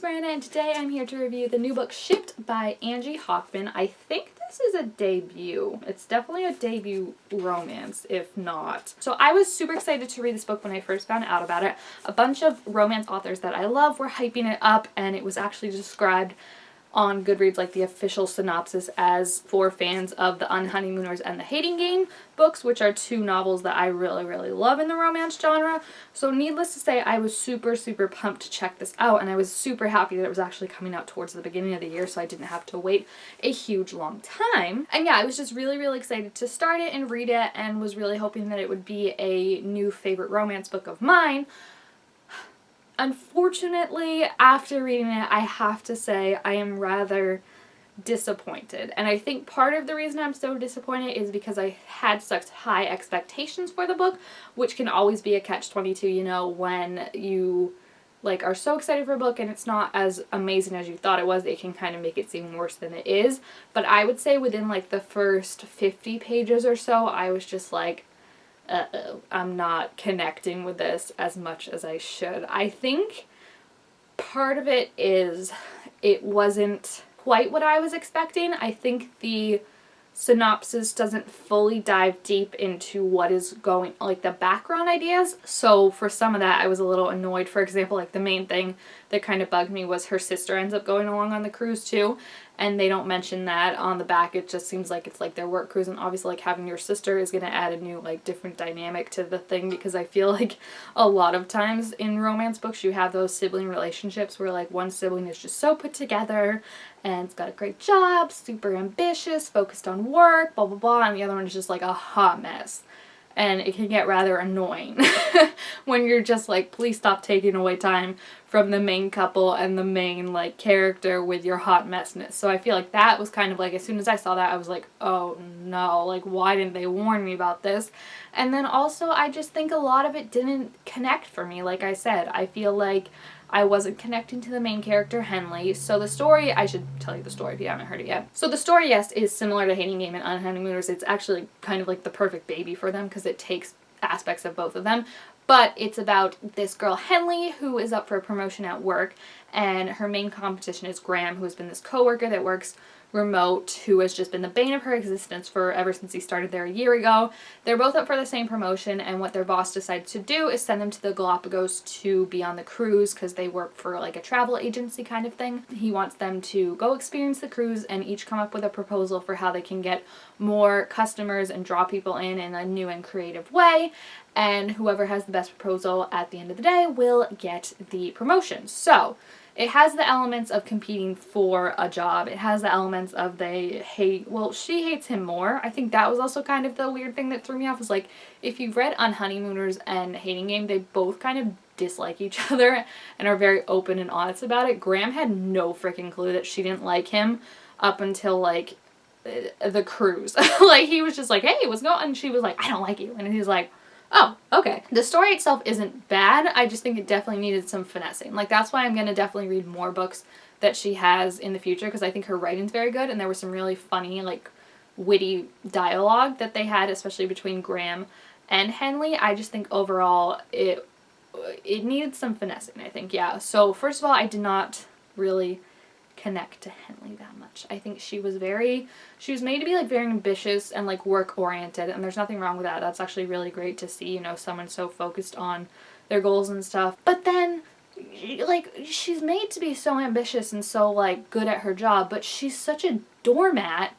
name's Miranda and today I'm here to review the new book Shipped by Angie Hockman. I think this is a debut. It's definitely a debut romance, if not. So I was super excited to read this book when I first found out about it. A bunch of romance authors that I love were hyping it up, and it was actually described on Goodreads, like the official synopsis, as for fans of the Unhoneymooners and the Hating Game books, which are two novels that I really love in the romance genre. So needless to say, I was super pumped to check this out, and I was super happy that it was actually coming out towards the beginning of the year so I didn't have to wait a huge long time. And yeah, I was just really excited to start it and read it, and was really hoping that it would be a new favorite romance book of mine. Unfortunately, after reading it, I have to say I am rather disappointed. And I think part of the reason I'm so disappointed is because I had such high expectations for the book, which can always be a catch-22, you know, when you like are so excited for a book and it's not as amazing as you thought it was. It can kind of make it seem worse than it is. But I would say within like the first 50 pages or so, I was just like, I'm not connecting with this as much as I should. I think part of it is it wasn't quite what I was expecting. I think the synopsis doesn't fully dive deep into what is going, like the background ideas. So for some of that I was a little annoyed. For example, like the main thing that kind of bugged me was her sister ends up going along on the cruise too, and they don't mention that on the back. It just seems like it's like their work cruise, and obviously like having your sister is going to add a new like different dynamic to the thing, because I feel like a lot of times in romance books you have those sibling relationships where like one sibling is just so put together and it's got a great job, super ambitious, focused on work, blah blah blah, and the other one is just like a hot mess. And it can get rather annoying when you're just like, please stop taking away time from the main couple and the main like character with your hot messness. So I feel like that was kind of like, as soon as I saw that I was like, oh no, like why didn't they warn me about this? And then also I just think a lot of it didn't connect for me. Like I said, I feel like I wasn't connecting to the main character, Henley. So the story, I should tell you the story if you haven't heard it yet. So the story, yes, is similar to Hating Game and Unhoneymooners. It's actually kind of like the perfect baby for them because it takes aspects of both of them. But it's about this girl, Henley, who is up for a promotion at work, and her main competition is Graham, who has been this coworker that works remote, who has just been the bane of her existence for ever since he started there a year ago. They're both up for the same promotion, and what their boss decides to do is send them to the Galapagos to be on the cruise because they work for like a travel agency kind of thing. He wants them to go experience the cruise and each come up with a proposal for how they can get more customers and draw people in a new and creative way, and whoever has the best proposal at the end of the day will get the promotion. So it has the elements of competing for a job. It has the elements of they hate, well, she hates him more. I think that was also kind of the weird thing that threw me off, was like, if you've read Unhoneymooners and Hating Game, they both kind of dislike each other and are very open and honest about it. Graham had no freaking clue that she didn't like him up until like the cruise. Like he was just like, hey, what's going on? And she was like, I don't like you. And he's like, oh, okay. The story itself isn't bad. I just think it definitely needed some finessing. Like, that's why I'm going to definitely read more books that she has in the future, because I think her writing's very good, and there was some really funny, like, witty dialogue that they had, especially between Graham and Henley. I just think overall it needed some finessing, I think, yeah. So, first of all, I did not really connect to Henley that much. I think she was made to be like very ambitious and like work oriented, and there's nothing wrong with that. That's actually really great to see, you know, someone so focused on their goals and stuff. But then like she's made to be so ambitious and so like good at her job, but she's such a doormat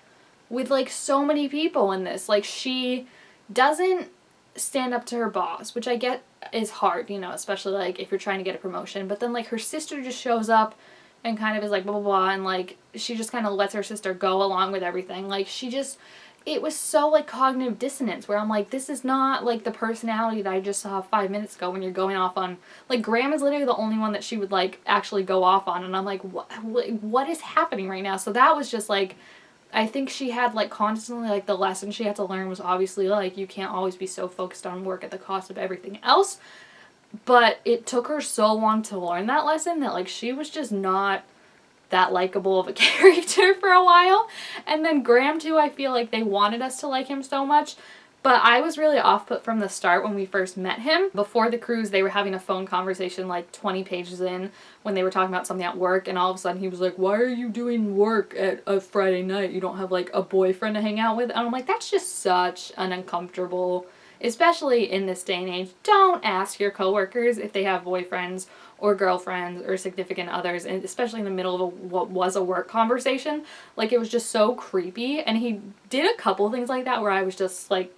with like so many people in this. Like she doesn't stand up to her boss, which I get is hard, you know, especially like if you're trying to get a promotion. But then like her sister just shows up and kind of is like blah blah blah, and like she just kind of lets her sister go along with everything. Like she just, it was so like cognitive dissonance where I'm like, this is not like the personality that I just saw 5 minutes ago when you're going off on, like Graham is literally the only one that she would like actually go off on, and I'm like, what is happening right now? So that was just like, I think she had like constantly like the lesson she had to learn was obviously like you can't always be so focused on work at the cost of everything else. But it took her so long to learn that lesson that like she was just not that likable of a character for a while. And then Graham too, I feel like they wanted us to like him so much, But I was really off put from the start when we first met him. Before the cruise, they were having a phone conversation like 20 pages in when they were talking about something at work, and all of a sudden he was like, why are you doing work at a Friday night? You don't have like a boyfriend to hang out with? And I'm like, that's just such an uncomfortable, especially in this day and age. Don't ask your coworkers if they have boyfriends or girlfriends or significant others, and especially in the middle of what was a work conversation. Like, it was just so creepy, and he did a couple things like that where I was just like,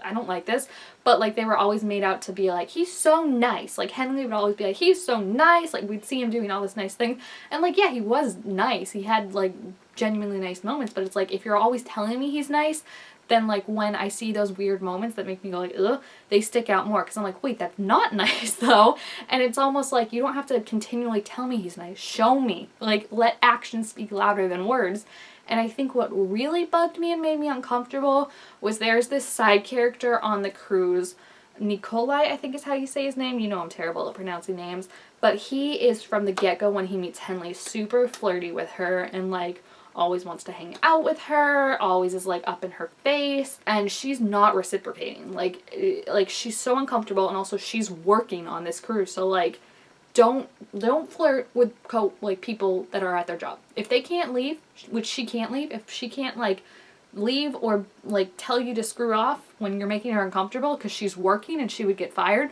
I don't like this, but like they were always made out to be like, he's so nice. Like Henley would always be like, he's so nice. Like we'd see him doing all this nice thing, and like, yeah, he was nice. He had like genuinely nice moments, but it's like, if you're always telling me he's nice, then like when I see those weird moments that make me go like, ugh, they stick out more, because I'm like, wait, that's not nice though. And it's almost like, you don't have to continually tell me he's nice. Show me. Like, let actions speak louder than words. And I think what really bugged me and made me uncomfortable was there's this side character on the cruise, Nikolai, I think is how you say his name. You know I'm terrible at pronouncing names. But he is, from the get-go when he meets Henley, super flirty with her and like always wants to hang out with her, always is like up in her face, and she's not reciprocating. Like she's so uncomfortable, and also she's working on this cruise, so like don't flirt with people that are at their job. If they can't leave, which she can't leave, if she can't like leave or like tell you to screw off when you're making her uncomfortable because she's working and she would get fired,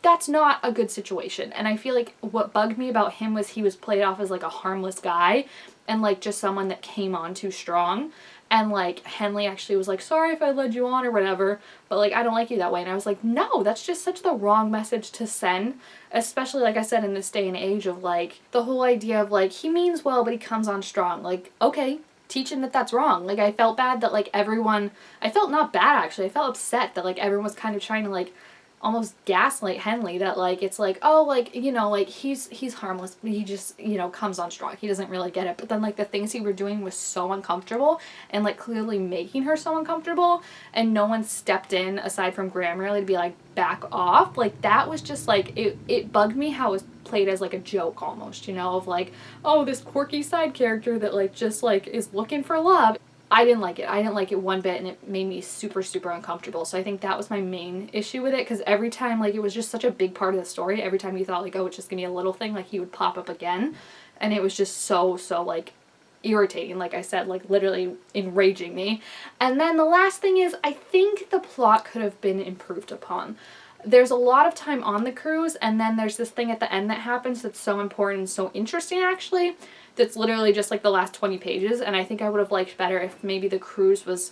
that's not a good situation. And I feel like what bugged me about him was he was played off as like a harmless guy and like just someone that came on too strong. And like Henley actually was like, sorry if I led you on or whatever, but like I don't like you that way. And I was like, no, that's just such the wrong message to send, especially like I said in this day and age of like the whole idea of like he means well but he comes on strong. Like, okay, teach him that that's wrong. Like I felt bad that like everyone, I felt not bad actually, I felt upset that like everyone was kind of trying to like almost gaslight Henley that like it's like, oh, like, you know, like he's harmless, but he just, you know, comes on strong, he doesn't really get it. But then like the things he were doing was so uncomfortable and like clearly making her so uncomfortable, and no one stepped in aside from Grammarly to be like, back off. Like that was just like, it bugged me how it was played as like a joke almost, you know, of like, oh, this quirky side character that like just like is looking for love. I didn't like it. I didn't like it one bit, and it made me super, super uncomfortable. So I think that was my main issue with it, because every time, like, it was just such a big part of the story. Every time you thought, like, oh, it's just gonna be a little thing, like, he would pop up again. And it was just so, like, irritating, like I said, like, literally enraging me. And then the last thing is, I think the plot could have been improved upon. There's a lot of time on the cruise, and then there's this thing at the end that happens that's so important and so interesting, actually, that's literally just like the last 20 pages, and I think I would have liked better if maybe the cruise was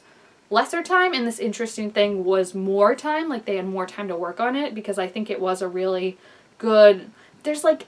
lesser time and this interesting thing was more time, like they had more time to work on it, because I think it was a really good, there's like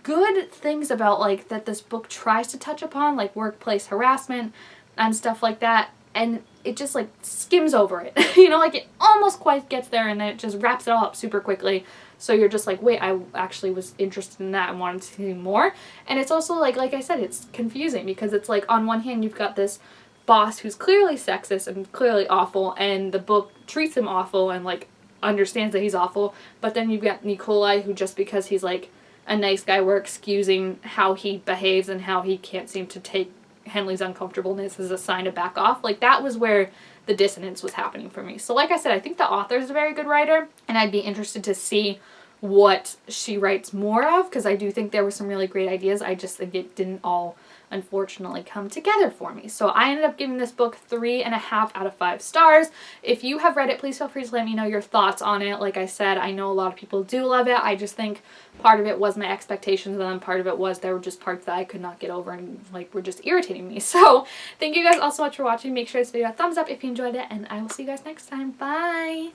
good things about like that this book tries to touch upon, like workplace harassment and stuff like that, and it just like skims over it. You know, like it almost quite gets there and then it just wraps it all up super quickly. So you're just like, wait, I actually was interested in that and wanted to see more. And it's also like I said, it's confusing because it's like on one hand you've got this boss who's clearly sexist and clearly awful, and the book treats him awful and like understands that he's awful. But then you've got Nikolai, who just because he's like a nice guy, we're excusing how he behaves and how he can't seem to take Henley's uncomfortableness as a sign to back off. Like that was where the dissonance was happening for me. So like I said, I think the author is a very good writer, and I'd be interested to see what she writes more of, because I do think there were some really great ideas. I just think it didn't all unfortunately come together for me. So I ended up giving this book 3.5 out of 5 stars. If you have read it, please feel free to let me know your thoughts on it. Like I said, I know a lot of people do love it. I just think part of it was my expectations, and then part of it was there were just parts that I could not get over and like were just irritating me. So thank you guys all so much for watching. Make sure to give this video a thumbs up if you enjoyed it, and I will see you guys next time. Bye!